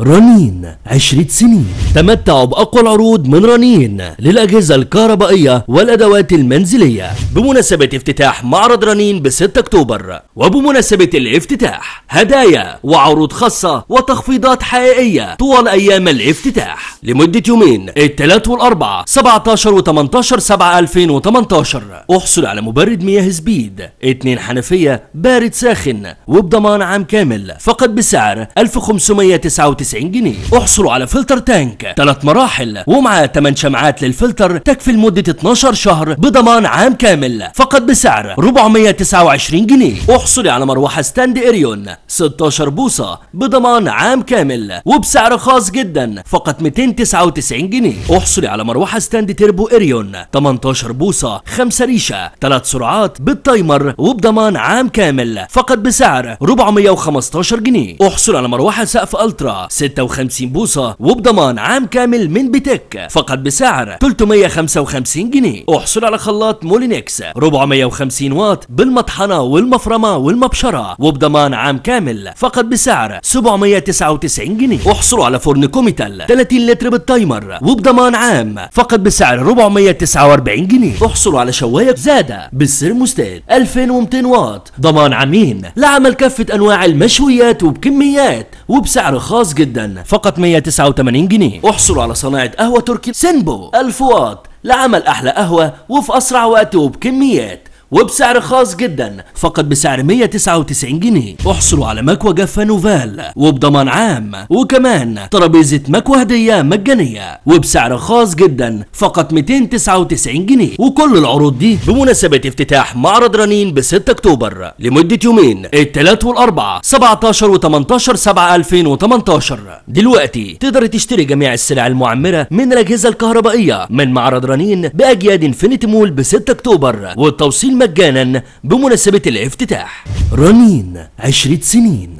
رنين 10 سنين. تمتعوا بأقوى العروض من رنين للأجهزة الكهربائية والأدوات المنزلية بمناسبة افتتاح معرض رنين ب 6 أكتوبر. وبمناسبة الافتتاح هدايا وعروض خاصة وتخفيضات حقيقية طوال أيام الافتتاح لمدة يومين، الثلاث والأربعاء 17 و 18/7/2018. احصل على مبرد مياه سبيد 2 حنفية بارد ساخن وبضمان عام كامل فقط بسعر 1599 جنيه. احصلوا على فلتر تانك 3 مراحل ومعاه 8 شمعات للفلتر تكفي لمدة 12 شهر بضمان عام كامل فقط بسعر 429 جنيه. احصلي على مروحة ستاند إريون 16 بوصة بضمان عام كامل وبسعر خاص جدا فقط 299 جنيه. احصلي على مروحة ستاند تيربو إريون 18 بوصة 5 ريشة 3 سرعات بالتايمر وبضمان عام كامل فقط بسعر 415 جنيه. احصل على مروحة سقف الترا 56 بوصة وبضمان عام كامل من بيتك فقط بسعر 355 جنيه. احصل على خلاط مولينكس 450 واط بالمطحنة والمفرمة والمبشرة وبضمان عام كامل فقط بسعر 799 جنيه. احصلوا على فرن كوميتال 30 لتر بالتايمر وبضمان عام فقط بسعر 449 جنيه. احصلوا على شواية زادة بالسيرموستات 2200 واط ضمان عامين لعمل كافة انواع المشويات وبكميات وبسعر خاص جدا فقط 189 جنيه. احصلوا على صناعة قهوة تركي سينبو 1000 واط لعمل احلى قهوة وفي اسرع وقت وبكميات وبسعر خاص جدا فقط بسعر 199 جنيه. احصلوا على مكوى جافة نوفال وبضمان عام وكمان ترابيزة مكوى هدية مجانية وبسعر خاص جدا فقط 299 جنيه. وكل العروض دي بمناسبة افتتاح معرض رنين ب 6 أكتوبر لمدة يومين، الثلاث والأربعاء 17 و 18/7/2018. دلوقتي تقدر تشتري جميع السلع المعمرة من الأجهزة الكهربائية من معرض رنين بأجياد انفينيتي مول ب 6 أكتوبر والتوصيل مجانا بمناسبة الافتتاح. رنين 10 سنين.